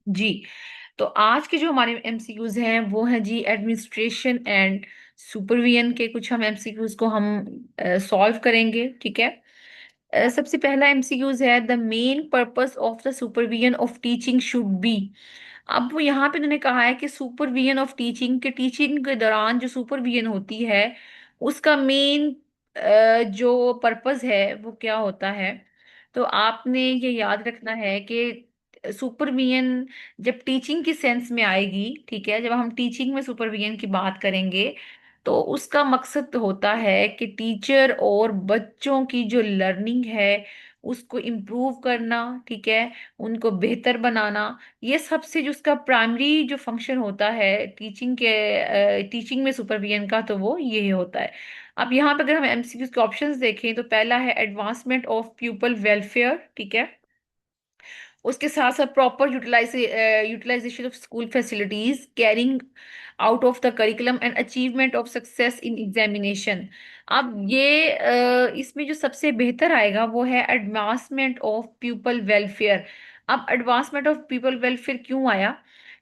जी। तो आज के जो हमारे एमसीक्यूज हैं वो हैं जी एडमिनिस्ट्रेशन एंड सुपरविजन के। कुछ हम एमसीक्यूज को हम सॉल्व करेंगे, ठीक है। सबसे पहला एमसीक्यूज है, the main purpose of the supervision of teaching should be. अब वो यहाँ पे उन्होंने कहा है कि सुपरविजन ऑफ टीचिंग के, टीचिंग के दौरान जो सुपरविजन होती है उसका मेन जो पर्पस है वो क्या होता है। तो आपने ये याद रखना है कि सुपरविजन जब टीचिंग की सेंस में आएगी, ठीक है, जब हम टीचिंग में सुपरविजन की बात करेंगे तो उसका मकसद होता है कि टीचर और बच्चों की जो लर्निंग है उसको इम्प्रूव करना, ठीक है, उनको बेहतर बनाना। ये सबसे जो उसका प्राइमरी जो फंक्शन होता है टीचिंग के, टीचिंग में सुपरविजन का, तो वो ये होता है। अब यहाँ पे अगर हम एमसीक्यू के ऑप्शंस देखें तो पहला है एडवांसमेंट ऑफ पीपल वेलफेयर, ठीक है। उसके साथ साथ proper utilisation of school facilities, carrying out of the curriculum and achievement of success in examination. अब ये इसमें जो सबसे बेहतर आएगा वो है एडवांसमेंट ऑफ पीपल वेलफेयर। अब एडवांसमेंट ऑफ पीपल वेलफेयर क्यों आया?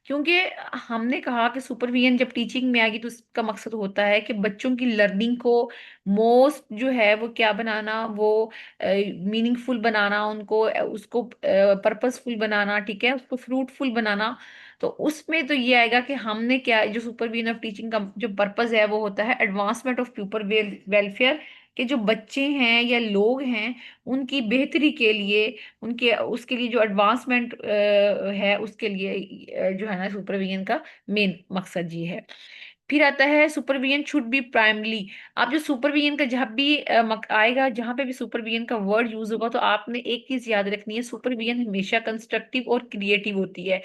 क्योंकि हमने कहा कि सुपरविजन जब टीचिंग में आएगी तो उसका मकसद होता है कि बच्चों की लर्निंग को मोस्ट जो है वो क्या बनाना, वो मीनिंगफुल बनाना, उनको उसको पर्पसफुल बनाना, ठीक है, उसको फ्रूटफुल बनाना। तो उसमें तो ये आएगा कि हमने क्या, जो सुपरविजन ऑफ टीचिंग का जो पर्पस है वो होता है एडवांसमेंट ऑफ पीपल वेलफेयर, कि जो बच्चे हैं या लोग हैं उनकी बेहतरी के लिए, उनके उसके लिए जो एडवांसमेंट है उसके लिए जो है ना सुपरविजन का मेन मकसद ये है। फिर आता है सुपरविजन शुड बी प्राइमली। आप जो सुपरविजन का जब भी आएगा, जहां पे भी सुपरविजन का वर्ड यूज होगा तो आपने एक चीज याद रखनी है, सुपरविजन हमेशा कंस्ट्रक्टिव और क्रिएटिव होती है।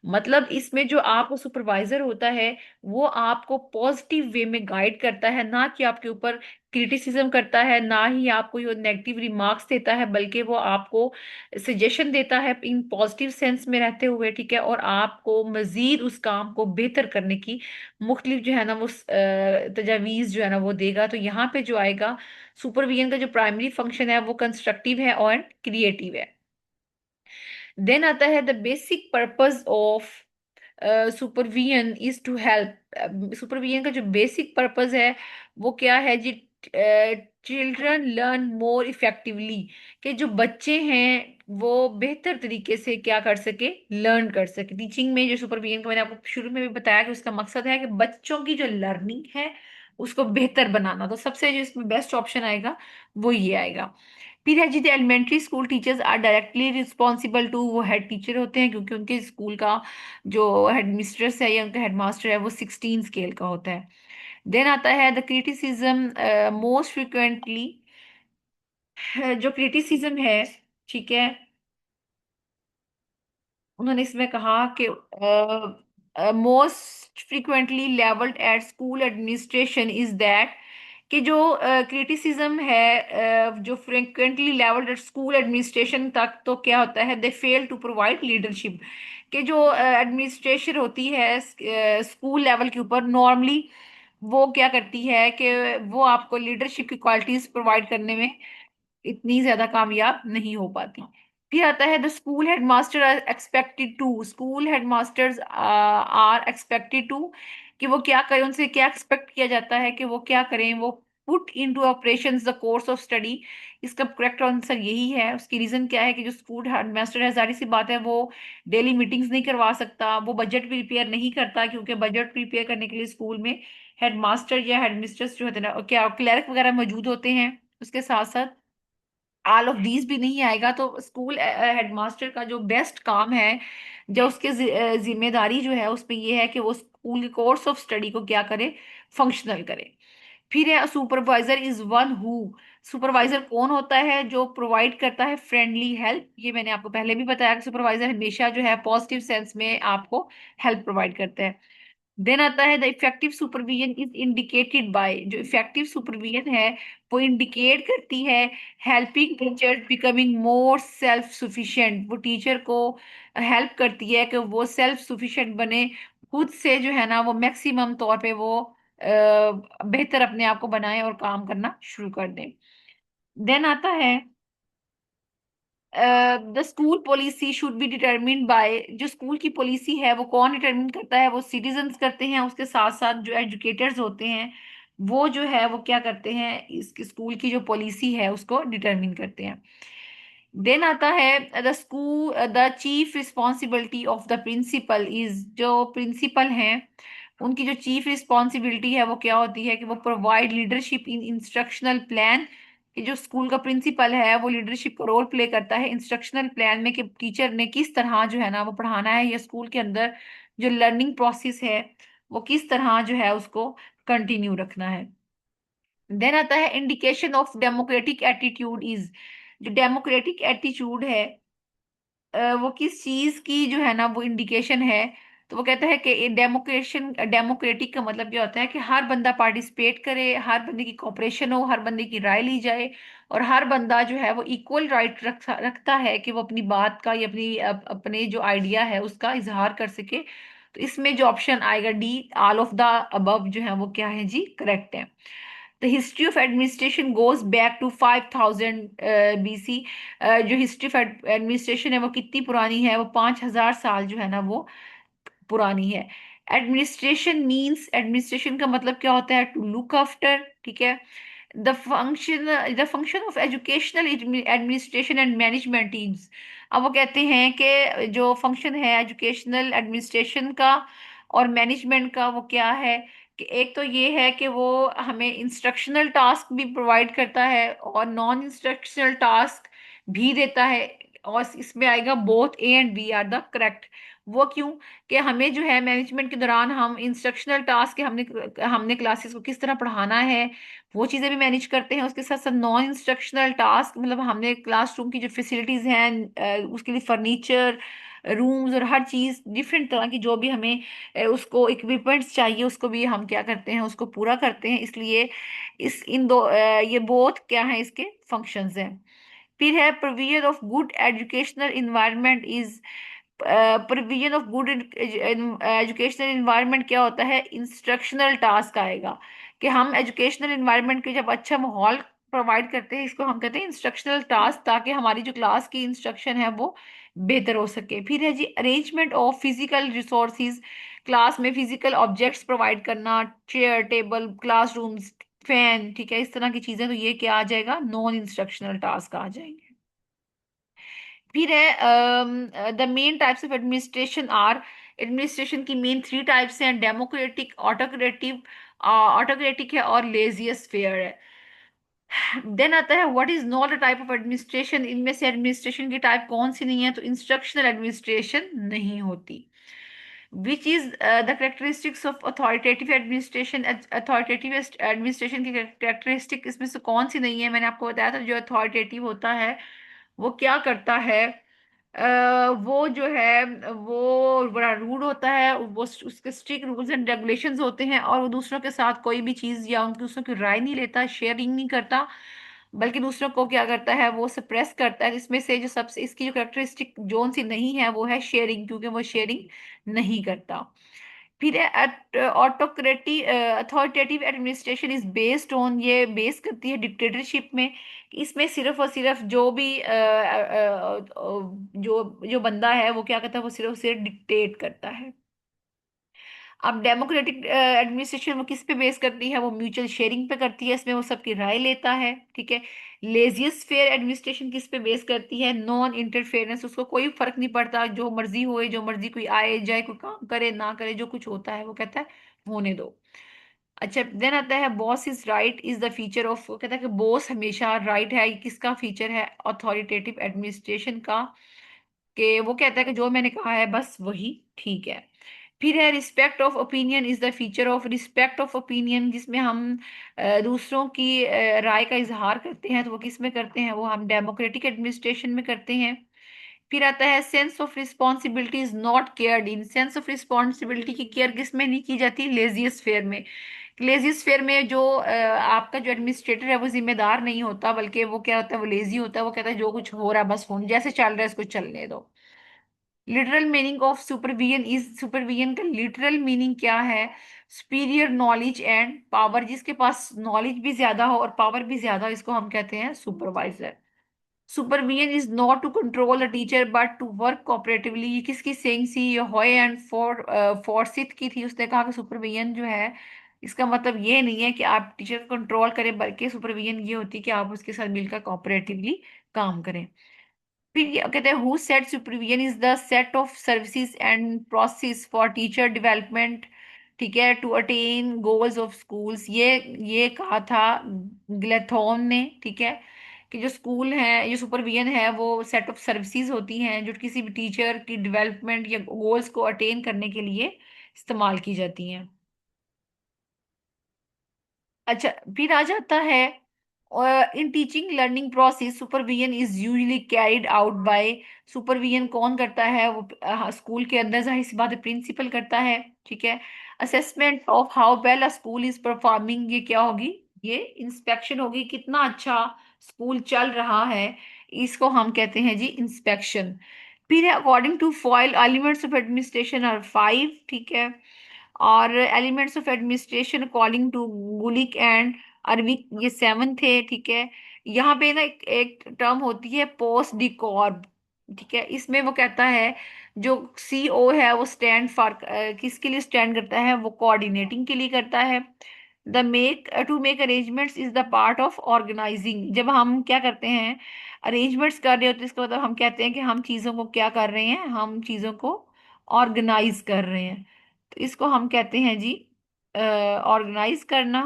मतलब इसमें जो आपको सुपरवाइजर होता है वो आपको पॉजिटिव वे में गाइड करता है, ना कि आपके ऊपर क्रिटिसिज्म करता है, ना ही आपको ये नेगेटिव रिमार्क्स देता है, बल्कि वो आपको सजेशन देता है इन पॉजिटिव सेंस में रहते हुए, ठीक है, और आपको मजीद उस काम को बेहतर करने की मुख्तलिफ जो है ना वो तजावीज जो है ना वो देगा। तो यहाँ पे जो आएगा सुपरविजन का जो प्राइमरी फंक्शन है वो कंस्ट्रक्टिव है और क्रिएटिव है। देन आता है the basic purpose of supervision is to help. Supervision का जो बेसिक पर्पस है वो क्या है जी? चिल्ड्रन लर्न मोर इफेक्टिवली, कि जो बच्चे हैं वो बेहतर तरीके से क्या कर सके, लर्न कर सके। टीचिंग में जो सुपरविजन का मैंने आपको शुरू में भी बताया कि उसका मकसद है कि बच्चों की जो लर्निंग है उसको बेहतर बनाना। तो सबसे जो इसमें बेस्ट ऑप्शन आएगा वो ये आएगा। फिर है जी, the elementary school teachers are directly responsible to, वो हेड टीचर होते हैं क्योंकि उनके स्कूल का जो हेड मिस्ट्रेस है या उनका हेडमास्टर है वो 16 स्केल का होता है। देन आता है द क्रिटिसिज्म मोस्ट फ्रिक्वेंटली। जो क्रिटिसिज्म है, ठीक है, उन्होंने इसमें कहा कि most frequently levelled at school administration is that, कि जो क्रिटिसिज्म है जो frequently levelled at school administration तक, तो क्या होता है, they fail to provide leadership. कि जो एडमिनिस्ट्रेशन होती है स्कूल लेवल के ऊपर नॉर्मली वो क्या करती है कि वो आपको लीडरशिप की क्वालिटीज प्रोवाइड करने में इतनी ज्यादा कामयाब नहीं हो पाती। फिर आता है the school headmaster are expected to, school headmasters are expected to, कि वो क्या करें, उनसे क्या एक्सपेक्ट किया जाता है कि वो क्या करें, वो put into operation the course of study. इसका करेक्ट आंसर यही है। उसकी रीजन क्या है कि जो स्कूल हेडमास्टर है, जाहिर सी बात है वो डेली मीटिंग्स नहीं करवा सकता, वो बजट प्रिपेयर नहीं करता, क्योंकि बजट प्रिपेयर करने के लिए स्कूल में हेडमास्टर या हेडमिस्ट्रेस जो होते हैं ना, क्या क्लर्क वगैरह मौजूद होते हैं। उसके साथ साथ ऑल ऑफ दीज भी नहीं आएगा। तो स्कूल हेडमास्टर का जो बेस्ट काम है, जो उसके जिम्मेदारी जो है उसमें ये है कि वो स्कूल के कोर्स ऑफ स्टडी को क्या करे, फंक्शनल करे। फिर है supervisor is one who, supervisor कौन होता है? जो प्रोवाइड करता है फ्रेंडली हेल्प। ये मैंने आपको पहले भी बताया कि सुपरवाइजर हमेशा जो है पॉजिटिव सेंस में आपको हेल्प प्रोवाइड करता है। देन आता है the effective supervision is indicated by, जो इफेक्टिव सुपरविजन है वो इंडिकेट करती है helping teacher becoming more self sufficient. वो टीचर को हेल्प करती है कि वो सेल्फ सुफिशिएंट बने, खुद से जो है ना वो मैक्सिमम तौर पे वो बेहतर अपने आप को बनाए और काम करना शुरू कर दें। देन आता है the school policy should be determined bye, जो स्कूल की पॉलिसी है वो कौन डिटरमिन करता है? वो सिटीजन्स करते हैं, उसके साथ साथ जो एजुकेटर्स होते हैं वो जो है वो क्या करते हैं, इस स्कूल की जो पॉलिसी है उसको डिटरमिन करते हैं। देन आता है the school, the chief responsibility of the principal is, जो प्रिंसिपल हैं उनकी जो चीफ रिस्पॉन्सिबिलिटी है वो क्या होती है कि वो provide leadership in instructional plan, कि जो स्कूल का प्रिंसिपल है वो लीडरशिप का रोल प्ले करता है इंस्ट्रक्शनल प्लान में, कि टीचर ने किस तरह जो है ना वो पढ़ाना है, या स्कूल के अंदर जो लर्निंग प्रोसेस है वो किस तरह जो है उसको कंटिन्यू रखना है। देन आता है indication of democratic attitude is, जो डेमोक्रेटिक एटीट्यूड है वो किस चीज की जो है ना वो इंडिकेशन है? तो वो कहता है कि डेमोक्रेशन, डेमोक्रेटिक का मतलब क्या होता है कि हर बंदा पार्टिसिपेट करे, हर बंदे की कोऑपरेशन हो, हर बंदे की राय ली जाए, और हर बंदा जो है वो इक्वल राइट रखता है कि वो अपनी बात का या अपने जो आइडिया है उसका इजहार कर सके। तो इसमें जो ऑप्शन आएगा D, all of the above जो है वो क्या है जी, करेक्ट है। The history of administration goes back to 5000 BC। जो हिस्ट्री ऑफ एडमिनिस्ट्रेशन है वो कितनी पुरानी है? वो 5000 साल जो है ना वो पुरानी है। एडमिनिस्ट्रेशन मींस, एडमिनिस्ट्रेशन का मतलब क्या होता है? टू लुक आफ्टर, ठीक है। The function of educational administration and management teams, अब वो कहते हैं कि जो फंक्शन है एजुकेशनल एडमिनिस्ट्रेशन का और मैनेजमेंट का वो क्या है, कि एक तो ये है कि वो हमें इंस्ट्रक्शनल टास्क भी प्रोवाइड करता है और नॉन इंस्ट्रक्शनल टास्क भी देता है, और इसमें आएगा both A and B are the correct. वो क्यों? कि हमें जो है मैनेजमेंट के दौरान हम इंस्ट्रक्शनल टास्क, हमने हमने क्लासेस को किस तरह पढ़ाना है वो चीज़ें भी मैनेज करते हैं, उसके साथ साथ नॉन इंस्ट्रक्शनल टास्क मतलब हमने क्लासरूम की जो फैसिलिटीज़ हैं उसके लिए फर्नीचर, रूम्स और हर चीज़ डिफरेंट तरह की जो भी हमें उसको इक्विपमेंट्स चाहिए उसको भी हम क्या करते हैं, उसको पूरा करते हैं। इसलिए इस इन दो ये बोथ क्या है, इसके फंक्शंस हैं। फिर है provision of good educational environment is, provision of good educational environment क्या होता है? इंस्ट्रक्शनल टास्क आएगा, कि हम एजुकेशनल इन्वायरमेंट के जब अच्छा माहौल प्रोवाइड करते हैं इसको हम कहते हैं इंस्ट्रक्शनल टास्क, ताकि हमारी जो क्लास की इंस्ट्रक्शन है वो बेहतर हो सके। फिर है जी arrangement of physical resources, class में फिजिकल ऑब्जेक्ट्स प्रोवाइड करना, चेयर टेबल क्लासरूम्स फैन, ठीक है, इस तरह की चीजें, तो ये क्या आ जाएगा? नॉन इंस्ट्रक्शनल टास्क आ जाएंगे। फिर है the main types of administration are, administration की मेन 3 टाइप्स हैं, डेमोक्रेटिक, ऑटोक्रेटिव, ऑटोक्रेटिक है और लेजियस फेयर है। देन आता है what is not a type of administration, इनमें से एडमिनिस्ट्रेशन की टाइप कौन सी नहीं है? तो इंस्ट्रक्शनल एडमिनिस्ट्रेशन नहीं होती। Which is the characteristics of authoritative administration, authoritative administration की करेक्टरिस्टिक इसमें से कौन सी नहीं है? मैंने आपको बताया था जो अथॉरिटेटिव होता है वो क्या करता है, वो जो है वो बड़ा रूड होता है, वो उसके स्ट्रिक्ट रूल्स एंड रेगुलेशंस होते हैं, और वो दूसरों के साथ कोई भी चीज़ या उनकी दूसरों की राय नहीं लेता, शेयरिंग नहीं करता, बल्कि दूसरों को क्या करता है वो सप्रेस करता है। इसमें से जो सबसे इसकी जो करेक्टरिस्टिक जोन सी नहीं है वो है शेयरिंग, क्योंकि वो शेयरिंग नहीं करता। फिर autocratic authoritative administration is based on, ये बेस करती है डिक्टेटरशिप में, कि इसमें सिर्फ और सिर्फ जो भी जो जो बंदा है वो क्या करता है, वो सिर्फ और सिर्फ डिक्टेट करता है। अब डेमोक्रेटिक एडमिनिस्ट्रेशन वो किस पे बेस करती है? वो म्यूचुअल शेयरिंग पे करती है, इसमें वो सबकी राय लेता है, ठीक है। लेजियस फेयर एडमिनिस्ट्रेशन किस पे बेस करती है? नॉन इंटरफेरेंस, उसको कोई फर्क नहीं पड़ता, जो मर्जी होए, जो मर्जी कोई आए जाए, कोई काम करे ना करे, जो कुछ होता है वो कहता है होने दो। अच्छा, देन आता है boss is right is the feature of, कहता है कि बॉस हमेशा राइट है, ये किसका फीचर है? अथॉरिटेटिव एडमिनिस्ट्रेशन का, कि वो कहता है कि जो मैंने कहा है बस वही ठीक है। फिर है respect of opinion is the feature of, respect of opinion जिसमें हम दूसरों की राय का इजहार करते हैं, तो वो किस में करते हैं? वो हम डेमोक्रेटिक एडमिनिस्ट्रेशन में करते हैं। फिर आता है sense of responsibility is not cared in, sense of responsibility की केयर किस में नहीं की जाती? लेजियस फेयर में। लेजियस फेयर में जो आपका जो एडमिनिस्ट्रेटर है वो जिम्मेदार नहीं होता, बल्कि वो क्या होता है, वो लेजी होता है, वो कहता है जो कुछ हो रहा है बस होने, जैसे चल रहा है इसको चलने दो। Literal meaning of supervision is, supervision का लिटरल मीनिंग क्या है? सुपीरियर नॉलेज एंड पावर, जिसके पास नॉलेज भी ज्यादा हो और पावर भी ज्यादा हो इसको हम कहते हैं supervisor. Supervision is not to control the teacher but to work cooperatively. ये किसकी सेइंग थी? ये हॉय एंड फॉरसिथ की थी। उसने कहा कि सुपरविजन जो है इसका मतलब ये नहीं है कि आप टीचर को कंट्रोल करें, बल्कि सुपरविजन ये होती है कि आप उसके साथ मिलकर कोऑपरेटिवली काम करें। फिर ये कहते हैं who said supervision is the set of services and process for teacher development, ठीक है, to attain goals of schools. ये कहा था ग्लेथॉन ने, ठीक है, कि जो स्कूल है, जो सुपरविजन है, वो सेट ऑफ सर्विसेज होती हैं जो किसी भी टीचर की डेवलपमेंट या गोल्स को अटेन करने के लिए इस्तेमाल की जाती हैं। अच्छा, फिर आ जाता है in teaching learning process supervision is usually carried out by. Supervision कौन करता है? वो स्कूल के अंदर जाहिर सी बात है प्रिंसिपल करता है, ठीक है। Assessment of how well a school is performing, ये क्या होगी? ये इंस्पेक्शन होगी, कितना अच्छा स्कूल चल रहा है, इसको हम कहते हैं जी इंस्पेक्शन। फिर according to Fayol elements of administration are 5, ठीक है। और elements of administration according to Gulick and Urwick, ये 7 थे, ठीक है। यहाँ पे ना एक टर्म होती है पोस्ट डिकॉर्ड, ठीक है। इसमें वो कहता है जो सीओ है वो स्टैंड फॉर किसके लिए स्टैंड करता है? वो कोऑर्डिनेटिंग के लिए करता है। The make to make arrangements is the part of organising. जब हम क्या करते हैं, अरेंजमेंट्स कर रहे होते हैं, इसका मतलब हम कहते हैं कि हम चीज़ों को क्या कर रहे हैं, हम चीज़ों को ऑर्गेनाइज कर रहे हैं। तो इसको हम कहते हैं जी ऑर्गेनाइज करना।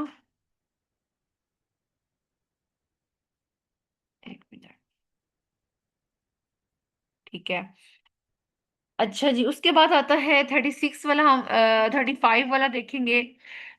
एक मिनट, ठीक है। अच्छा जी, उसके बाद आता है 36 वाला, हम 35 वाला देखेंगे।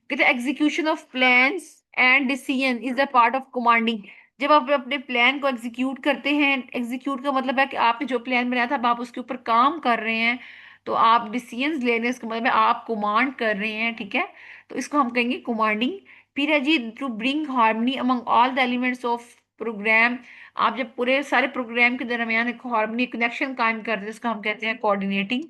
कहते हैं execution of plans and decision is the part of commanding. जब आप अपने प्लान को एग्जीक्यूट करते हैं, एग्जीक्यूट का मतलब है कि आपने जो प्लान बनाया था अब आप उसके ऊपर काम कर रहे हैं, तो आप डिसीजंस ले रहे हैं, इसका मतलब है आप कमांड कर रहे हैं, ठीक है। तो इसको हम कहेंगे कमांडिंग। फिर है जी to bring harmony among all the elements of programme. आप जब पूरे सारे प्रोग्राम के दरमियान एक हार्मनी कनेक्शन कायम करते हैं, इसको हम कहते हैं coordinating.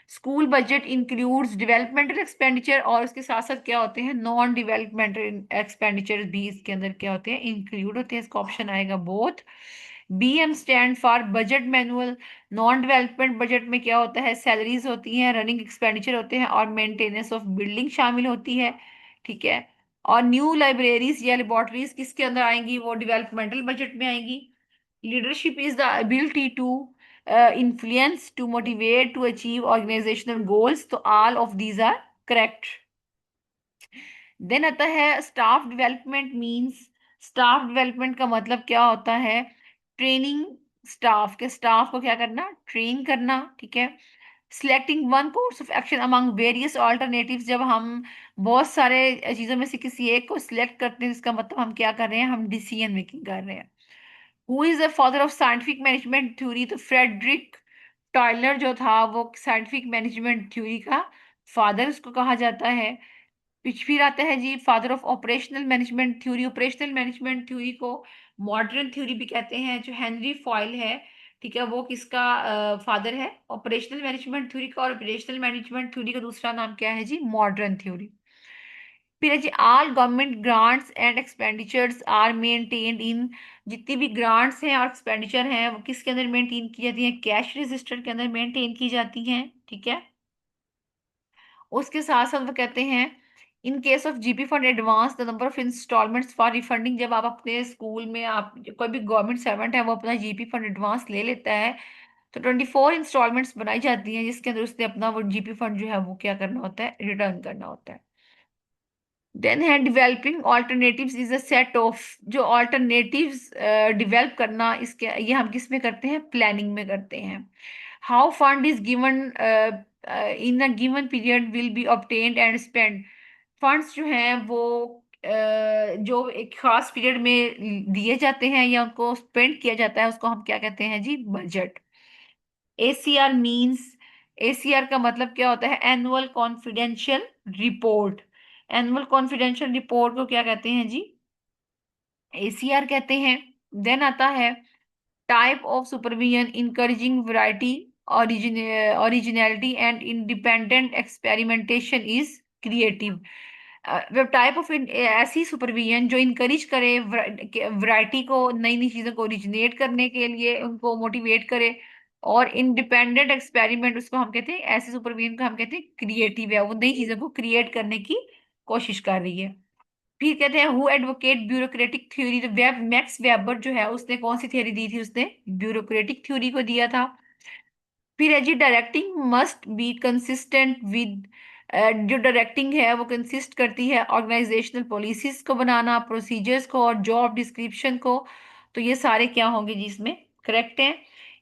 School budget includes developmental expenditure, और उसके साथ साथ क्या होते हैं, नॉन डेवलपमेंटल एक्सपेंडिचर भी इसके अंदर क्या होते हैं, इंक्लूड होते हैं। इसका ऑप्शन आएगा both. BM stand for budget manual. Non development budget में क्या होता है, सैलरीज होती हैं, रनिंग एक्सपेंडिचर होते हैं, और मेंटेनेंस ऑफ बिल्डिंग शामिल होती है, ठीक है। और न्यू लाइब्रेरीज या लेबोरेटरीज किसके अंदर आएंगी? वो डेवलपमेंटल बजट में आएंगी। Leadership is the ability to influence, to motivate, to achieve organizational goals. तो all of these are correct. Then आता है staff development means. Staff development का मतलब क्या होता है? ट्रेनिंग स्टाफ के, स्टाफ को क्या करना? ट्रेन करना, ठीक है। Selecting one course of action among various alternatives. जब हम बहुत सारे चीजों में से किसी एक को सिलेक्ट करते हैं, इसका मतलब हम क्या कर रहे हैं? हम डिसीजन मेकिंग कर रहे हैं। Who is the father of scientific management theory? तो फ्रेडरिक टॉयलर जो था वो साइंटिफिक मैनेजमेंट थ्योरी का फादर उसको कहा जाता है। फिर आता है जी father of operational management theory. Operational management theory को मॉडर्न थ्योरी भी कहते हैं, जो हेनरी फॉयल है, ठीक है, वो किसका फादर है? ऑपरेशनल मैनेजमेंट थ्योरी का। और ऑपरेशनल मैनेजमेंट थ्योरी का दूसरा नाम क्या है जी? Modern theory. फिर है जी all government grants and expenditures are maintained in. जितनी भी ग्रांट्स हैं और एक्सपेंडिचर हैं वो किसके अंदर मेंटेन की जाती हैं? कैश रजिस्टर के अंदर मेंटेन की जाती हैं, ठीक है। उसके साथ साथ वो कहते हैं in case of GP fund advance the number of instalments for refunding. जब आप अपने स्कूल में, आप कोई भी गवर्नमेंट सर्वेंट है वो अपना जीपी फंड एडवांस ले लेता है, तो 24 इंस्टॉलमेंट्स बनाई जाती हैं जिसके अंदर उसने अपना वो जीपी फंड जो है वो क्या करना होता है? रिटर्न करना होता है। देन है developing alternatives is a set of. जो ऑल्टरनेटिव्स डेवलप करना, इसके ये हम किस में करते हैं? प्लानिंग में करते हैं। How fund is given in a given period will be obtained and spend. Funds जो हैं वो जो एक खास पीरियड में दिए जाते हैं या उनको स्पेंड किया जाता है, उसको हम क्या कहते हैं जी? बजट। ACR मींस, ACR का मतलब क्या होता है? Annual confidential report. Annual confidential report को क्या कहते हैं जी? ACR कहते हैं। देन आता है type of supervision encouraging variety, originality and independent experimentation is creative. Type of ऐसी सुपरविजन जो इनकरेज करे वैरायटी को, नई नई चीजों को ओरिजिनेट करने के लिए उनको मोटिवेट करे, और इंडिपेंडेंट एक्सपेरिमेंट उसको हम कहते हैं, ऐसे सुपरविजन को हम कहते हैं क्रिएटिव है, वो नई चीजों को क्रिएट करने की कोशिश कर रही है। फिर कहते हैं हु एडवोकेट ब्यूरोक्रेटिक थ्योरी, तो मैक्स वेबर जो है उसने कौन सी थ्योरी दी थी, उसने ब्यूरोक्रेटिक थ्योरी को दिया था। फिर है जी directing must be consistent with, जो डायरेक्टिंग है वो कंसिस्ट करती है ऑर्गेनाइजेशनल पॉलिसीज को बनाना, प्रोसीजर्स को और जॉब डिस्क्रिप्शन को। तो ये सारे क्या होंगे जी इसमें, करेक्ट हैं।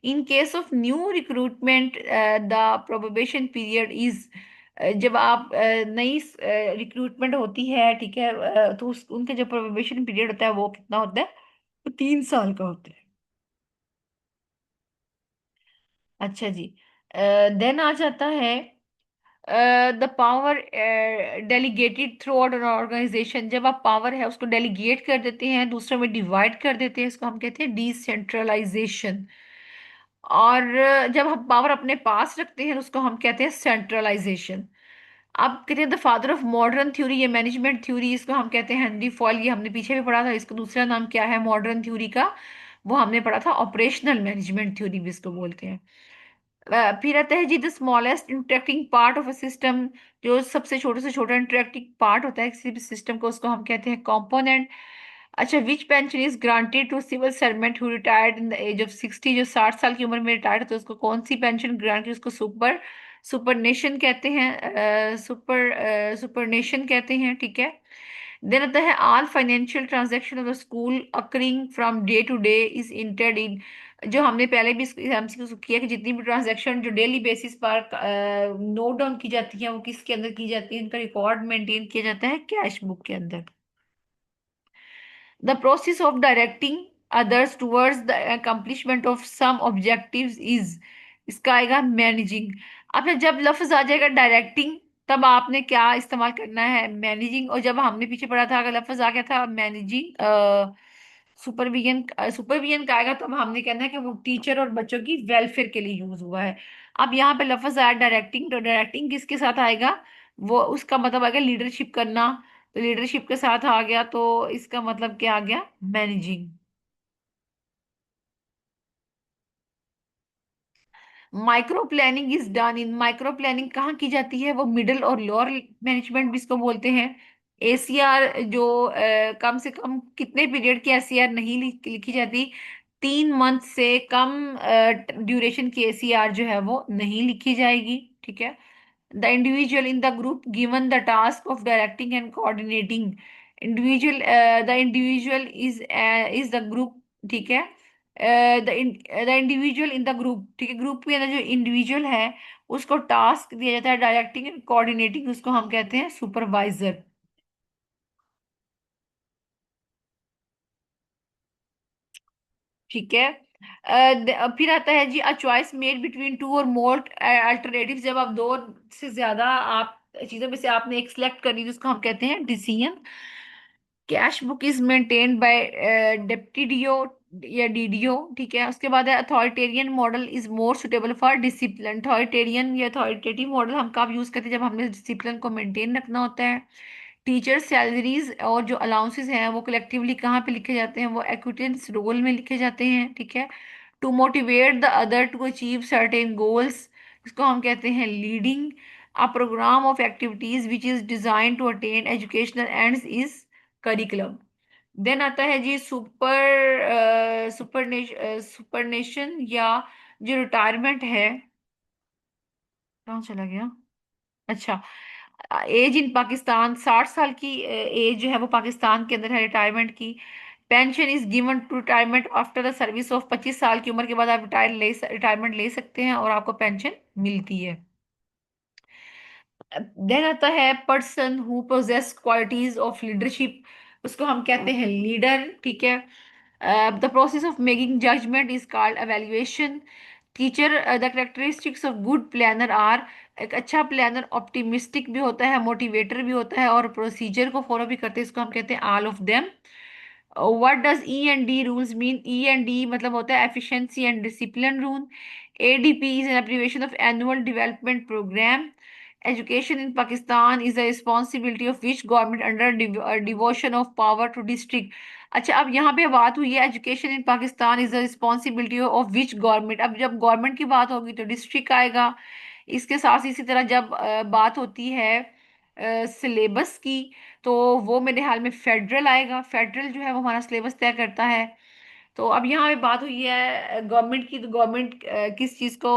In case of new recruitment the probation period is, जब आप नई रिक्रूटमेंट होती है, ठीक है, तो उनके जो प्रोबेशन पीरियड होता है वो कितना होता है, वो 3 साल का होता है। अच्छा जी। देन आ जाता है the power delegated throughout an organisation, जब आप पावर है उसको डेलीगेट कर देते हैं, दूसरों में डिवाइड कर देते हैं, इसको हम कहते हैं डिसेंट्रलाइजेशन। और जब हम पावर अपने पास रखते हैं उसको हम कहते हैं सेंट्रलाइजेशन। अब कहते हैं the father of modern theory, ये मैनेजमेंट थ्योरी, इसको हम कहते हैं हेनरी फॉयल, ये हमने पीछे भी पढ़ा था, इसका दूसरा नाम क्या है मॉडर्न थ्योरी का, वो हमने पढ़ा था ऑपरेशनल मैनेजमेंट थ्योरी भी इसको बोलते हैं। फिर आता है जी the smallest interacting part of a system, जो सबसे छोटे से छोटा इंटरेक्टिंग पार्ट होता है किसी भी सिस्टम को, उसको हम कहते हैं कंपोनेंट। अच्छा, which pension is granted to civil servant who retired in the age of 60, जो 60 साल की उम्र में रिटायर्ड होता है उसको कौन सी पेंशन ग्रांट की, उसको सुपरनेशन कहते हैं, सुपरनेशन कहते हैं, ठीक है। देन आता है all financial transaction of the school accruing from day to day is entered in, जो हमने पहले भी एमसीक्यू किया कि जितनी भी ट्रांजैक्शन जो डेली बेसिस पर नोट डाउन की जाती है वो किसके अंदर की जाती है, इनका रिकॉर्ड मेंटेन किया जाता है कैश बुक के अंदर। The process of directing others towards the accomplishment of some objectives is, इसका आएगा मैनेजिंग। अब जब लफ्ज आ जाएगा डायरेक्टिंग, तब आपने क्या इस्तेमाल करना है, मैनेजिंग। और जब हमने पीछे पढ़ा था अगर लफ्ज आ गया था मैनेजिंग, सुपरविजन, सुपरविजन का आएगा, तब हमने कहना है कि वो टीचर और बच्चों की वेलफेयर के लिए यूज हुआ है। अब यहाँ पे लफ्ज आया डायरेक्टिंग, तो डायरेक्टिंग किसके साथ आएगा, वो उसका मतलब आएगा लीडरशिप करना, तो लीडरशिप के साथ आ गया, तो इसका मतलब क्या आ गया, managing. Micro planning is done in, micro planning कहाँ की जाती है, वो मिडिल और लोअर मैनेजमेंट भी इसको बोलते हैं। एसीआर जो कम से कम कितने पीरियड की एसीआर नहीं लिखी जाती, 3 मंथ से कम ड्यूरेशन की एसीआर जो है वो नहीं लिखी जाएगी, ठीक है। The individual in the group given the task of directing and coordinating, individual, the individual is the group, ठीक है। The individual in the group, ठीक है, ग्रुप के अंदर जो इंडिविजुअल है उसको टास्क दिया जाता है डायरेक्टिंग एंड कोऑर्डिनेटिंग, उसको हम कहते हैं सुपरवाइजर, ठीक है। फिर आता है जी a choice made between two और मोर अल्टरनेटिव, जब आप दो से ज्यादा आप चीजों में से आपने एक सिलेक्ट करनी है, जिसको हम कहते हैं decision. Cash book is maintained by deputy DDO या डीडीओ, ठीक है। उसके बाद है authoritarian model is more suitable for discipline, authoritarian या अथॉरिटेटिव मॉडल हम कब यूज करते हैं, जब हमने डिसिप्लिन को मेंटेन रखना होता है। टीचर सैलरीज और जो अलाउंसेस हैं वो कलेक्टिवली कहाँ पे लिखे जाते हैं, वो एक्विटेंस रोल में लिखे जाते हैं, ठीक है। To motivate the other to achieve certain goals, इसको हम कहते हैं leading. A programme of activities which is design to attain educational ends is curriculum. Then आता है जी सुपरनेशन या जो रिटायरमेंट है, कहाँ चला गया, अच्छा, एज इन पाकिस्तान, 60 साल की एज जो है वो पाकिस्तान के अंदर है रिटायरमेंट की। Pension is given to retirement after the service of, 25 साल की उम्र के बाद आप रिटायरमेंट ले सकते हैं और आपको पेंशन मिलती है। देन आता है person who possess qualities of leadership, उसको हम कहते हैं लीडर, ठीक है। The process of making judgment is called evaluation. Teacher, the characteristics of good planner are, एक अच्छा प्लानर ऑप्टिमिस्टिक भी होता है, मोटिवेटर भी होता है और प्रोसीजर को फॉलो भी करते हैं, इसको हम कहते हैं all of them. What does E and D rules mean, E and D मतलब होता है efficiency and discipline rule. ADP is an abbreviation of annual development program. Education in Pakistan is the responsibility of which government under devotion of power to district. अच्छा, अब यहाँ पे बात हुई है education in Pakistan is the responsibility of which government. अब जब government की बात होगी तो डिस्ट्रिक्ट आएगा। इसके साथ इसी तरह जब बात होती है सिलेबस की, तो वो मेरे ख्याल में फेडरल आएगा। फेडरल जो है वो हमारा सिलेबस तय करता है। तो अब यहाँ पे बात हुई है गवर्नमेंट की, तो गवर्नमेंट किस चीज़ को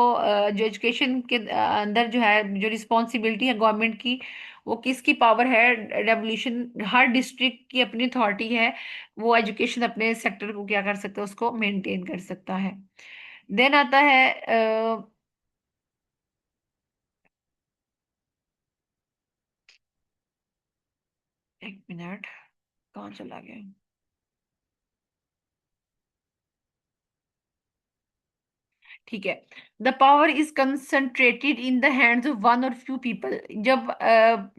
जो एजुकेशन के अंदर जो है जो रिस्पॉन्सिबिलिटी है गवर्नमेंट की, वो किसकी पावर है। रेवोल्यूशन, हर डिस्ट्रिक्ट की अपनी अथॉरिटी है, वो एजुकेशन अपने सेक्टर को क्या कर सकता है, उसको मेंटेन कर सकता है। देन आता है एक मिनट, कहाँ चला गया। ठीक है। The power is concentrated in the hands of one और फ्यू पीपल। जब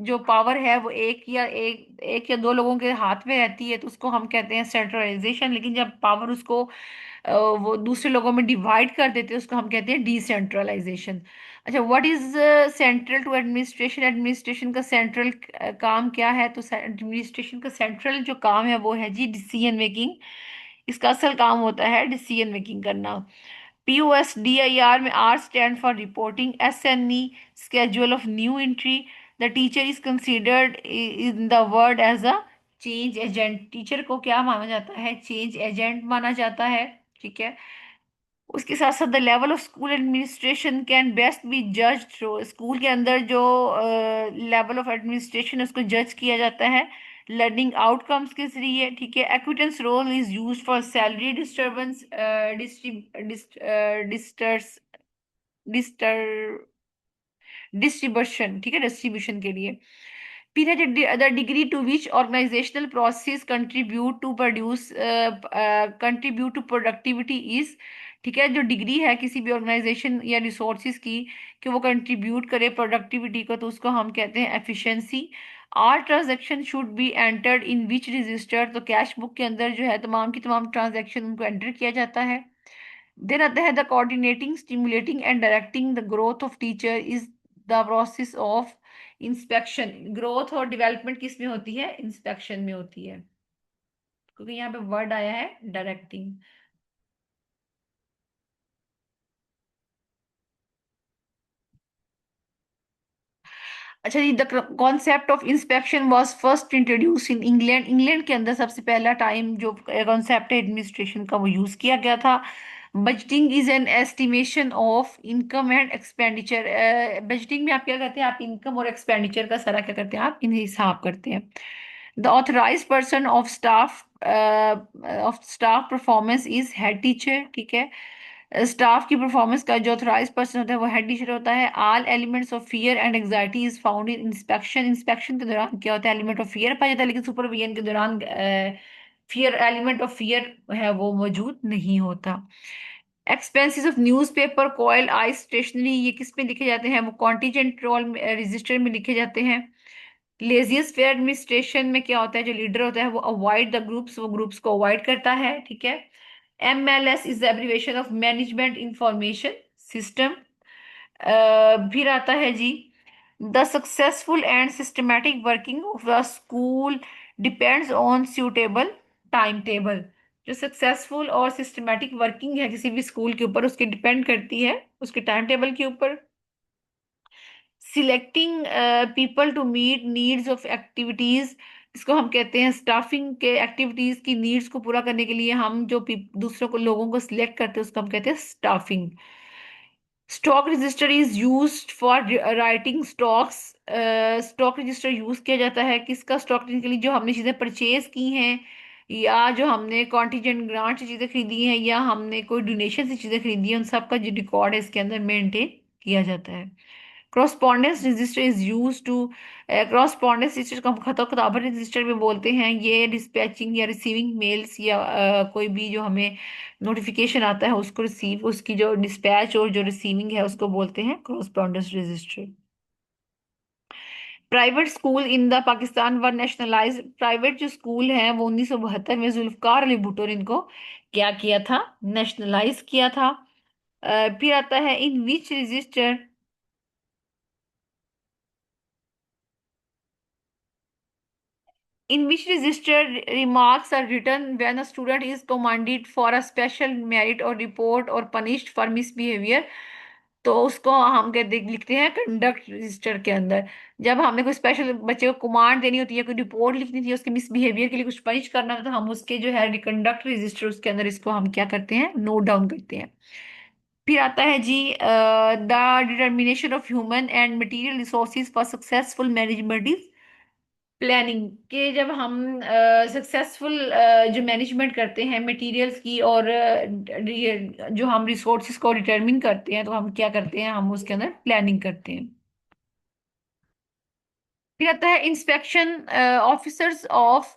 जो पावर है वो एक या दो लोगों के हाथ में रहती है तो उसको हम कहते हैं सेंट्रलाइजेशन। लेकिन जब पावर उसको वो दूसरे लोगों में डिवाइड कर देते हैं उसको हम कहते हैं डिसेंट्रलाइजेशन। अच्छा, what is central to administration. Administration का सेंट्रल काम क्या है? तो एडमिनिस्ट्रेशन का सेंट्रल जो काम है वो है जी डिसीजन मेकिंग। इसका असल काम होता है डिसीजन मेकिंग करना। POSDIR में R stand for reporting, SNE schedule of new entry. The teacher is considered in the word as a change agent। Teacher को क्या माना जाता है? चेंज एजेंट माना जाता है। ठीक है। उसके साथ साथ the level of school administration can best be जज थ्रू। स्कूल के अंदर जो लेवल ऑफ एडमिनिस्ट्रेशन है उसको जज किया जाता है लर्निंग आउटकम्स के जरिए। ठीक है। Acquittance roll is used for salary disturbance डिस्टर्स डिस्टर डिस्ट्रीब्यूशन। ठीक है, डिस्ट्रीब्यूशन के लिए। फिर है the degree to which organisational process contribute to productivity is. ठीक है, जो डिग्री है किसी भी ऑर्गेनाइजेशन या रिसोर्सेज की कि वो कंट्रीब्यूट करे प्रोडक्टिविटी को, तो उसको हम कहते हैं efficiency. Are transaction should be entered in which register. तो कैश बुक के अंदर जो है तमाम की तमाम ट्रांजेक्शन उनको एंटर किया जाता है। देन आता है the coordinating stimulating and directing the growth of teacher is the process of inspection. Growth और डेवलपमेंट किस में होती है? इंस्पेक्शन में होती है, क्योंकि यहाँ पे वर्ड आया है डायरेक्टिंग। अच्छा जी, the concept of inspection was first introduce in England. England के अंदर सबसे पहला टाइम जो कॉन्सेप्ट है एडमिनिस्ट्रेशन का वो यूज किया गया था। Budgeting is an estimation of income and expenditure. Budgeting में आप क्या करते हैं? आप इनकम और एक्सपेंडिचर का सारा क्या करते हैं? आप इन्हें हिसाब करते हैं। The authorize person of staff performance is head teacher. ठीक है। स्टाफ की परफॉर्मेंस का जो ऑथराइज पर्सन होता है वो हेड टीचर होता है। All elements of fear and anxiety is found in inspection. Inspection के दौरान क्या होता है? एलिमेंट ऑफ फियर पाया जाता है, लेकिन सुपरविजन के दौरान फियर, एलिमेंट ऑफ फियर है वो मौजूद नहीं होता। Expenses of newspaper, coil, ice, stationery, ये किस में लिखे जाते हैं? वो कॉन्टीजेंट रोल रजिस्टर में लिखे जाते हैं। लेजियस फेयर एडमिनिस्ट्रेशन में क्या होता है? जो लीडर होता है वो अवॉइड द ग्रुप्स, वो ग्रुप्स को अवॉइड करता है। ठीक है। MLS is the abbreviation of management information system. फिर आता है जी the successful and systematic working of the school depends on suitable time table. जो सक्सेसफुल और सिस्टमेटिक वर्किंग है किसी भी स्कूल के ऊपर उसकी डिपेंड करती है उसके टाइम टेबल के ऊपर। Selecting people to meet needs of activities, इसको हम कहते हैं स्टाफिंग के एक्टिविटीज की नीड्स को पूरा करने के लिए हम जो दूसरों को लोगों को सिलेक्ट करते हैं उसको हम कहते हैं staffing. Stock register is used for writing stocks. Stock register use किया जाता है किसका? स्टॉक के लिए जो हमने चीजें परचेज की हैं या जो हमने कॉन्टीजेंट ग्रांट से चीजें खरीदी हैं या हमने कोई डोनेशन से चीजें खरीदी हैं, उन सब का जो रिकॉर्ड है इसके अंदर मेंटेन किया जाता है। Correspondence register is use to, correspondence register को हम खता खताबत रजिस्टर में बोलते हैं। ये डिस्पैचिंग या रिसीविंग मेल्स या कोई भी जो हमें नोटिफिकेशन आता है उसको रिसीव, उसकी जो डिस्पैच और जो रिसीविंग है उसको बोलते हैं correspondence register. Private school in the Pakistan were nationalise. Private जो स्कूल हैं वो 1972 में जुल्फकार अली भुट्टो ने इनको क्या किया था? नेशनलाइज किया था। फिर आता है इन which register in which register remarks are written when a student is commanded for a special merit or report or punished for misbehavior, तो उसको हम कहते लिखते हैं कंडक्ट रजिस्टर के अंदर। जब हमें कोई स्पेशल बच्चे को कमांड देनी होती है, कोई रिपोर्ट लिखनी थी, उसके मिसबिहेवियर के लिए कुछ पनिश करना होता है, तो हम उसके जो है कंडक्ट रजिस्टर उसके अंदर इसको हम क्या करते हैं, नोट डाउन करते हैं। फिर आता है जी the determination of human and material resources for successful management is planning, के जब हम सक्सेसफुल जो मैनेजमेंट करते हैं मटेरियल्स की और जो हम रिसोर्सेज को डिटरमिन करते हैं, तो हम क्या करते हैं, हम उसके अंदर प्लानिंग करते हैं। फिर आता है inspection officers of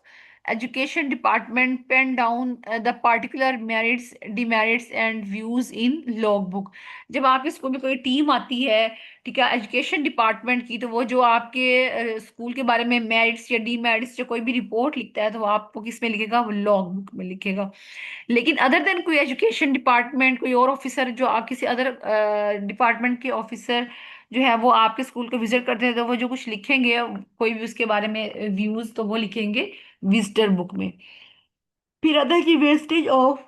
education department pen down the particular merits demerits and views in log book. जब आपके स्कूल में कोई टीम आती है, ठीक है, एजुकेशन डिपार्टमेंट की, तो वो जो आपके स्कूल के बारे में मेरिट्स या डिमेरिट्स जो कोई भी रिपोर्ट लिखता है, तो वो आपको किस में लिखेगा, वो लॉग बुक में लिखेगा। लेकिन अदर देन कोई एजुकेशन डिपार्टमेंट, कोई और ऑफिसर जो आप किसी अदर डिपार्टमेंट के ऑफिसर जो है वो आपके स्कूल को विजिट करते हैं, तो वो जो कुछ लिखेंगे कोई भी उसके बारे में व्यूज, तो वो लिखेंगे विजिटर बुक में। फिर आता है कि wastage of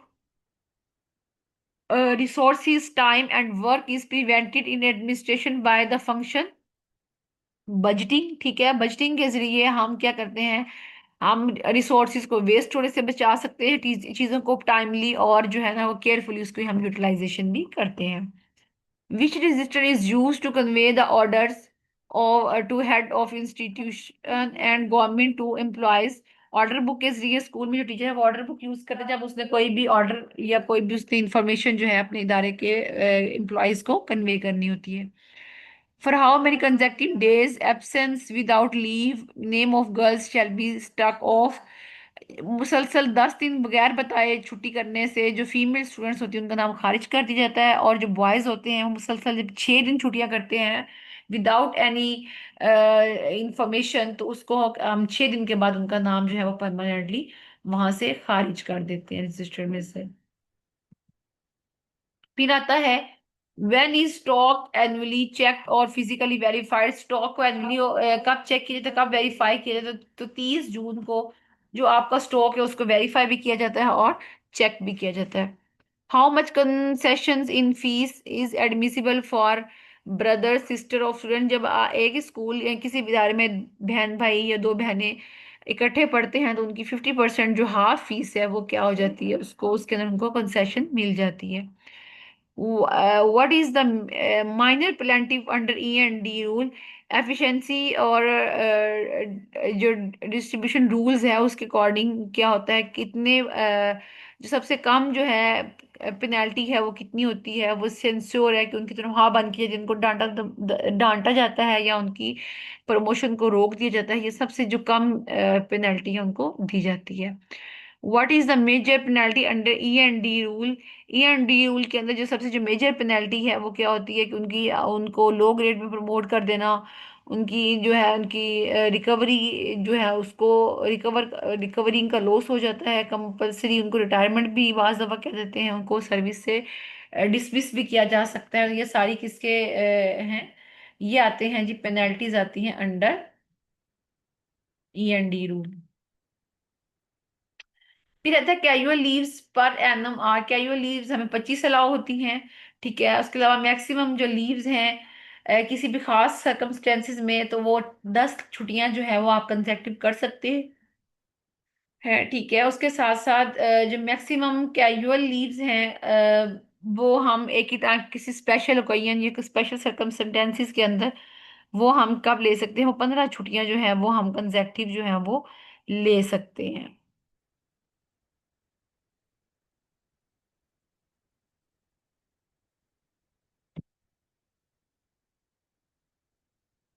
resources time and work is prevented in administration by the function budgeting. ठीक है, बजटिंग के जरिए हम क्या करते हैं, हम रिसोर्सेज को वेस्ट होने से बचा सकते हैं, चीज़ों को टाइमली और जो है ना वो केयरफुली उसको हम यूटिलाइजेशन भी करते हैं। Which register is used to convey the orders to head of institution and government to employees? Order book के जरिए स्कूल में जो टीचर है वो ऑर्डर बुक यूज करते हैं जब उसने कोई भी ऑर्डर या कोई भी उसने इंफॉर्मेशन जो है अपने इदारे के एम्प्लॉयज को कन्वे करनी होती है। For how many consecutive days absence without leave name of girls shall be struck off? मुसलसल 10 दिन बगैर बताए छुट्टी करने से जो फीमेल स्टूडेंट्स होती हैं उनका नाम खारिज कर दिया जाता है, और जो बॉयज होते हैं वो मुसलसल जब 6 दिन छुट्टियां करते हैं विदाउट एनी इंफॉर्मेशन, तो उसको हम 6 दिन के बाद उनका नाम जो है वो परमानेंटली वहां से खारिज कर देते हैं रजिस्टर में से। फिर आता है when is stock annually check और फिजिकली वेरीफाइड? स्टॉक को एनुअली कब चेक किया जाता है, कब वेरीफाई किया जाता है, तो 30 जून को जो आपका स्टॉक है उसको वेरीफाई भी किया जाता है और चेक भी किया जाता है। How much concessions in fees is admissible for brother sister of student? जब एक स्कूल या किसी इदारे में बहन भाई या दो बहनें इकट्ठे पढ़ते हैं, तो उनकी 50% जो हाफ फीस है वो क्या हो जाती है, उसको उसके अंदर उनको कंसेशन मिल जाती है। What is the minor plaintiff under E&D rule? Efficiency और जो डिस्ट्रीब्यूशन रूल्स है उसके अकॉर्डिंग क्या होता है, कितने जो सबसे कम जो है पेनल्टी है वो कितनी होती है, वो सेंश्योर है कि उनकी तरफ हाँ बंद किया, जिनको डांटा डांटा जाता है या उनकी प्रमोशन को रोक दिया जाता है, ये सबसे जो कम पेनल्टी है उनको दी जाती है। What is the major penalty under E&D rule? E&D rule के अंदर जो सबसे जो मेजर पेनल्टी है वो क्या होती है कि उनकी उनको लो ग्रेड में प्रमोट कर देना, उनकी जो है उनकी रिकवरी जो है उसको रिकवरिंग का लॉस हो जाता है, कंपलसरी उनको रिटायरमेंट भी बाज दफा कह देते हैं, उनको सर्विस से डिसमिस भी किया जा सकता है। ये सारी किसके हैं, ये आते हैं जी, पेनल्टीज आती हैं अंडर E&D रूल। फिर रहता है casual leaves per annum are. Casual leaves हमें 25 अलाउ होती हैं, ठीक है। उसके अलावा मैक्सिमम जो लीव्स हैं किसी भी खास सर्कमस्टेंसेस में, तो वो 10 छुट्टियां जो है वो आप कंसेक्टिव कर सकते हैं, ठीक है। उसके साथ साथ जो मैक्सिमम कैजुअल लीव्स हैं वो हम एक ही किसी स्पेशल ओकेजन या स्पेशल सर्कमस्टेंसेस के अंदर वो हम कब ले सकते हैं, वो 15 छुट्टियां जो है वो हम कंसेक्टिव जो है वो ले सकते हैं।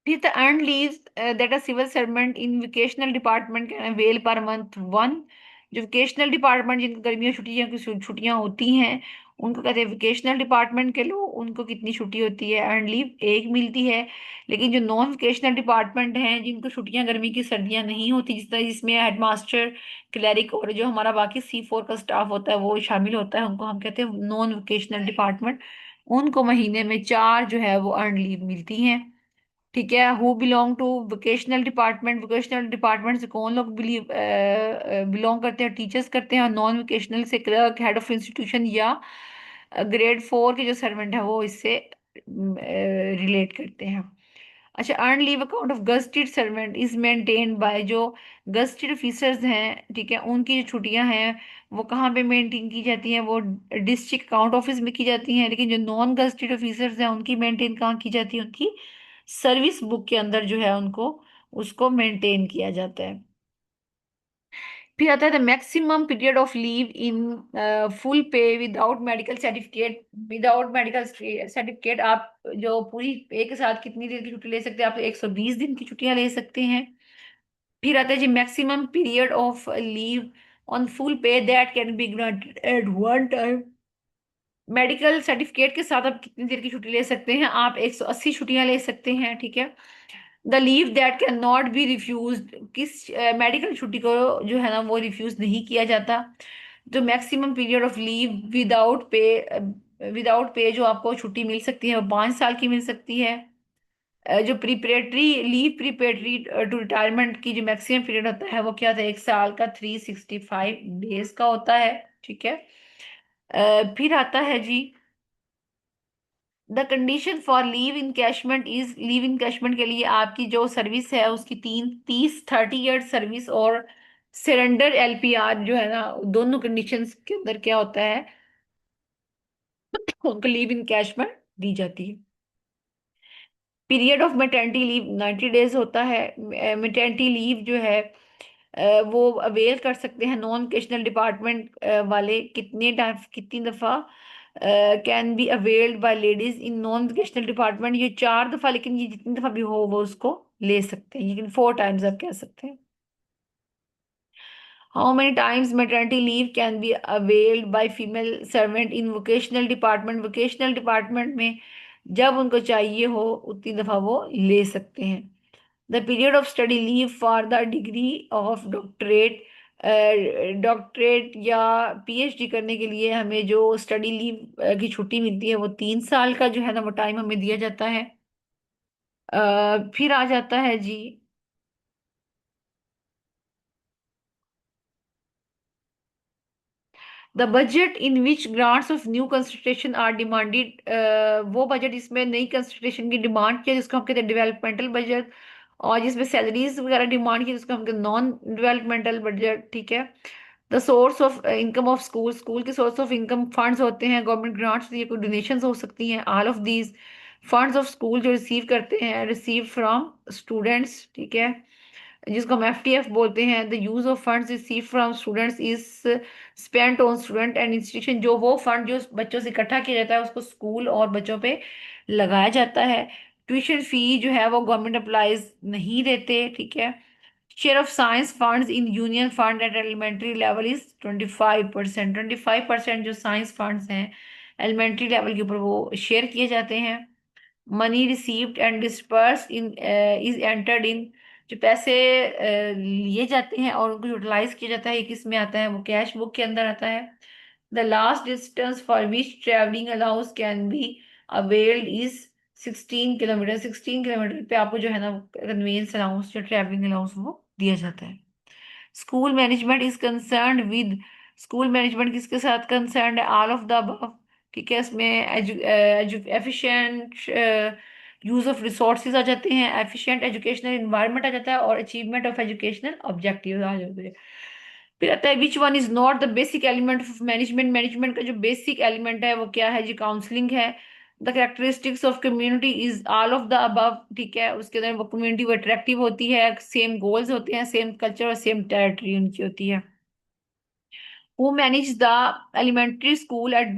These the earned leaves that a civil servant in vocational department can avail per month one। जो वोकेशनल डिपार्टमेंट जिनको गर्मियों छुट्टियां की छुट्टियां होती हैं उनको कहते हैं वोकेशनल डिपार्टमेंट के लोग, उनको कितनी छुट्टी होती है, अर्न लीव एक मिलती है। लेकिन जो नॉन वोकेशनल डिपार्टमेंट हैं जिनको छुट्टियां गर्मी की सर्दियां नहीं होती, जिस तरह जिसमें हेडमास्टर क्लैरिक और जो हमारा बाकी C4 का स्टाफ होता है वो शामिल होता है, उनको हम कहते हैं नॉन वोकेशनल डिपार्टमेंट। उनको महीने में 4 जो है वो अर्न लीव मिलती हैं, ठीक है। Who belong to vocational department, vocational department से कौन लोग बिलोंग करते हैं, टीचर्स करते हैं। और नॉन वोकेशनल से क्लर्क, हेड ऑफ इंस्टीट्यूशन या ग्रेड 4 के जो सर्वेंट है वो इससे रिलेट करते हैं। अच्छा, earn leave account of gazetted servant is maintained bye, जो गस्टेड ऑफिसर्स हैं, ठीक है, उनकी जो छुट्टियां हैं वो कहाँ पे मेंटेन की जाती हैं, वो डिस्ट्रिक्ट अकाउंट ऑफिस में की जाती हैं। लेकिन जो नॉन गस्टेड ऑफिसर्स हैं उनकी मेंटेन कहाँ की जाती है, उनकी सर्विस बुक के अंदर जो है उनको उसको मेंटेन किया जाता है। फिर आता है the maximum period of leave in full pay without medical certificate. Without medical certificate आप जो पूरी पे के साथ कितनी देर की छुट्टी ले सकते हैं, आप 120 दिन की छुट्टियां ले सकते हैं। फिर आता है जी maximum period of leave on full pay that can be granted at one time. Medical certificate के साथ आप कितनी देर की छुट्टी ले सकते हैं, आप 180 छुट्टियां ले सकते हैं, ठीक है। The leave that can not be refuse, किस मेडिकल छुट्टी को जो है ना वो रिफ्यूज नहीं किया जाता। जो maximum period of leave without pay जो आपको छुट्टी मिल सकती है वो 5 साल की मिल सकती है। जो preparatory leave, preparatory to retirement की जो मैक्सिमम पीरियड होता है वो क्या होता है, 1 साल का 365 डेज का होता है, ठीक है। फिर आता है जी the condition for leave encashment is, leave encashment के लिए आपकी जो सर्विस है उसकी 30 ईयर सर्विस और सरेंडर एलपीआर जो है ना, दोनों कंडीशंस के अंदर क्या होता है, उनको लीव इनकैशमेंट दी जाती है। Period of maternity leave 90 days होता है। मैटरनिटी लीव जो है वो अवेल कर सकते हैं नॉन वोकेशनल डिपार्टमेंट वाले कितने टाइम, कितनी दफ़ा can be availed bye ladies in non vocational department, ये 4 दफ़ा, लेकिन ये जितनी दफ़ा भी हो वो उसको ले सकते हैं, लेकिन 4 टाइम्स आप कह सकते हैं। How many times maternity leave can be availed by female servant in vocational department, vocational department में जब उनको चाहिए हो उतनी दफ़ा वो ले सकते हैं। The period of study leave for the degree of doctorate, doctorate या पीएचडी करने के लिए हमें जो स्टडी लीव की छुट्टी मिलती है वो 3 साल का जो है ना वो टाइम हमें दिया जाता है। फिर आ जाता है जी the budget in which grants of new construction are demanded, वो बजट इसमें नई कंस्ट्रक्शन की डिमांड किया जिसको हम कहते हैं डेवलपमेंटल बजट। और जिसमें सैलरीज वगैरह डिमांड की जिसको हम कहते हैं नॉन डेवलपमेंटल बजट, ठीक है। The source of income of school, school के सोर्स ऑफ इनकम फंड्स होते हैं, गवर्नमेंट ग्रांट्स, ये कोई डोनेशंस हो सकती हैं। All of these funds of school जो रिसीव करते हैं, रिसीव फ्रॉम स्टूडेंट्स, ठीक है, जिसको हम एफटीएफ बोलते हैं। The use of funds receive from students is spent on student and institution, जो वो फंड जो बच्चों से इकट्ठा किया जाता है उसको स्कूल और बच्चों पे लगाया जाता है। ट्यूशन फी जो है वो गवर्नमेंट अप्लाइज नहीं देते, ठीक है। Share of science funds in union fund at elementary level is 25%। 25% जो साइंस फंड्स हैं एलिमेंट्री लेवल के ऊपर वो शेयर किए जाते हैं। Money received and disperse in is entered in, जो पैसे लिए जाते हैं और उनको यूटिलाइज किया जाता है, ये किस में आता है, वो कैश बुक के अंदर आता है। The last distance for which travelling allowance can be availed is 16 kilometre. 16 kilometre पे आपको जो है ना कन्वेंस अलाउंस, जो ट्रेवलिंग अलाउंस वो दिया जाता है। School management is concerned with, school management किसके साथ कंसर्न्ड है, ऑल ऑफ द अबव, ठीक है। इसमें एफिशिएंट यूज ऑफ रिसोर्सेज आ जाते हैं, एफिशिएंट एजुकेशनल इन्वायरमेंट आ जाता है और अचीवमेंट ऑफ एजुकेशनल ऑब्जेक्टिव आ जाते हैं। फिर आता है which one is not the basic element of management, management का जो बेसिक एलिमेंट है वो क्या है जी, काउंसलिंग है। The characteristics of community is all of the above, ठीक है। उसके अंदर वो कम्युनिटी वो अट्रैक्टिव होती है, सेम गोल्स होते हैं, सेम कल्चर और सेम टेरिटरी उनकी होती है। वो manage the elementary school at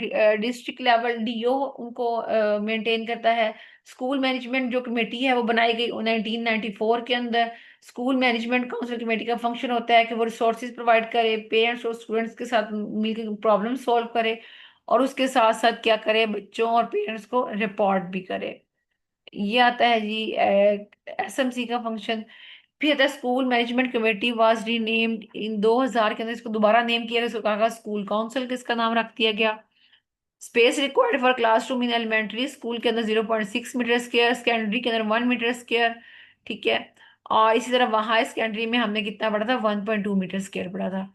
district level, DO उनको मेंटेन करता है। स्कूल मैनेजमेंट जो कमेटी है वो बनाई गई 1994 के अंदर। स्कूल मैनेजमेंट काउंसिल कमेटी का फंक्शन होता है कि वो रिसोर्सेज प्रोवाइड करे, पेरेंट्स और स्टूडेंट्स के साथ मिलकर प्रॉब्लम सॉल्व करे और उसके साथ साथ क्या करे, बच्चों और पेरेंट्स को रिपोर्ट भी करे। ये आता है जी एसएमसी का फंक्शन। फिर आता है school management committee was renamed in 2000 के अंदर, इसको दोबारा नेम किया गया, इसको कहा गया स्कूल काउंसिल, किसका नाम रख दिया गया। Space required for classroom in elementary school के अंदर 0.6 मीटर स्क्वायर, सेकेंडरी के अंदर 1 मीटर स्क्वायर। ठीक है। और इसी तरह वहां सेकेंडरी में हमने कितना पढ़ा था, 1.2 मीटर स्क्वायर पढ़ा था।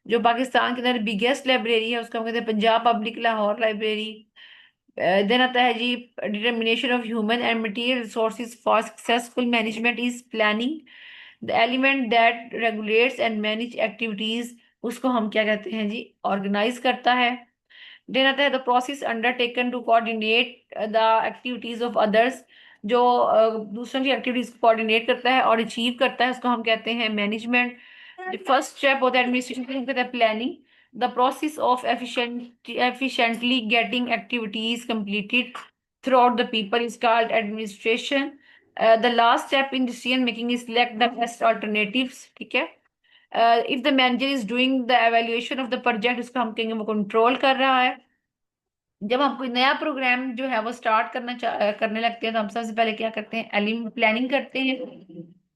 जो पाकिस्तान के अंदर बिगेस्ट लाइब्रेरी है उसका हम कहते हैं Punjab public Lahore library. Then आता है जी, determination of human and material resources for successful management is planning. The element that regulates and manage activities, उसको हम क्या कहते हैं जी, ऑर्गेनाइज करता है। देन आता है the process undertaken to coordinate the activities of others, जो दूसरों की एक्टिविटीज को कोऑर्डिनेट करता है और अचीव करता है, उसको हम कहते हैं मैनेजमेंट। फर्स्ट स्टेप होता है एडमिनिस्ट्रेशन को हम कहते हैं planning. The process of efficiently getting activities completed throughout the people is called administration. The last step in decision making is select the best alternatives। ठीक है। If the manager is doing the evaluation of the project, उसको हम कहेंगे वो control कर रहा है। जब हम कोई नया प्रोग्राम जो है वो स्टार्ट करने लगते हैं तो हम सबसे पहले क्या करते हैं, एलिम प्लानिंग करते हैं।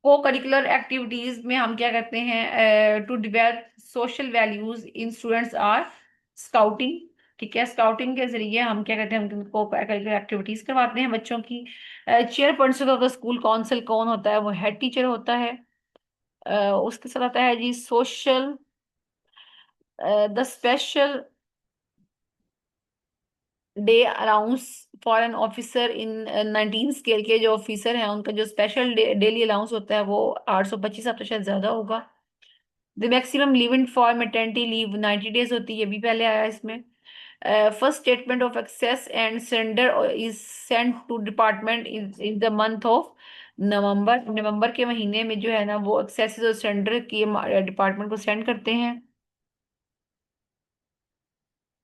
को करिकुलर एक्टिविटीज में हम क्या करते हैं, to develop social values in students are scouting. ठीक है। स्काउटिंग के जरिए हम क्या करते हैं, हम उनको करिकुलर एक्टिविटीज करवाते हैं बच्चों की। Chair person of the school council कौन होता है, वो हेड टीचर होता है। उसके साथ आता है जी social, the special day allowance for an officer in 19 scale के जो ऑफिसर हैं उनका जो स्पेशल डेली अलाउंस होता है वो 825, अब तो शायद ज्यादा होगा। The maximum limit for maternity leave 90 days होती है, ये भी पहले आया इसमें। First statement of excess and surrender is sent to department in the month of November. नवंबर के महीने में जो है ना वो एक्सेस और सरेंडर की डिपार्टमेंट को सेंड करते हैं।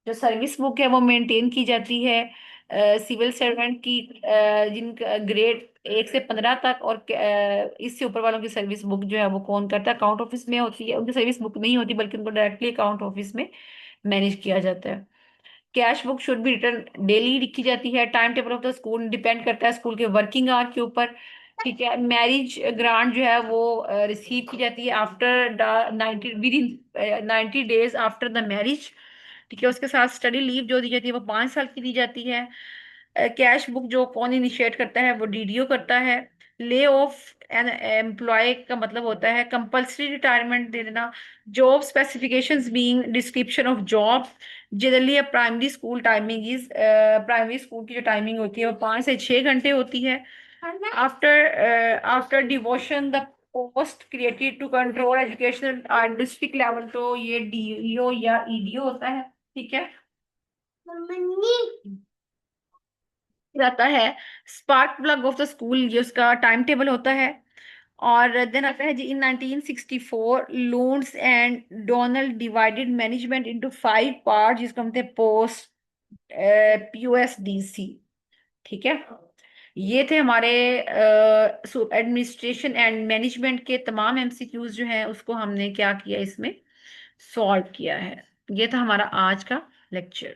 जो सर्विस बुक है वो मेंटेन की जाती है सिविल सर्वेंट की, जिनका ग्रेड 1 से 15 तक, और इससे ऊपर वालों की सर्विस बुक जो है वो कौन करता है, अकाउंट ऑफिस में होती है। उनकी सर्विस बुक नहीं होती बल्कि उनको डायरेक्टली अकाउंट ऑफिस में मैनेज किया जाता है। Cash book should be return daily लिखी जाती है। Time table of the school depend करता है स्कूल के वर्किंग आवर के ऊपर। ठीक है। मैरिज ग्रांट जो है वो रिसीव की जाती है after the 90, with in 90 days after the marriage. ठीक है। उसके साथ स्टडी लीव जो दी जाती है वो 5 साल की दी जाती है। कैश बुक जो कौन इनिशिएट करता है, वो डीडीओ करता है। ले ऑफ एन एम्प्लॉय का मतलब होता है कंपल्सरी रिटायरमेंट दे देना। Job specifications being description of job. Generally primary school timing is, primary school की जो टाइमिंग होती है वो 5 से 6 घंटे होती है। After devotion the post created to control education district level, तो ये डीईओ या ईडीओ होता है। ठीक है। फिर आता है spark plug of the school, ये उसका टाइम टेबल होता है। और देन आता है जी in 1964 loans and donal divided management into 5 part, जिसको हम कहते हैं पोस्ट पीओएसडीसी। ठीक है। ये थे हमारे एडमिनिस्ट्रेशन एंड मैनेजमेंट के तमाम एमसीक्यूज जो हैं उसको हमने क्या किया, इसमें सॉल्व किया है। ये था हमारा आज का लेक्चर।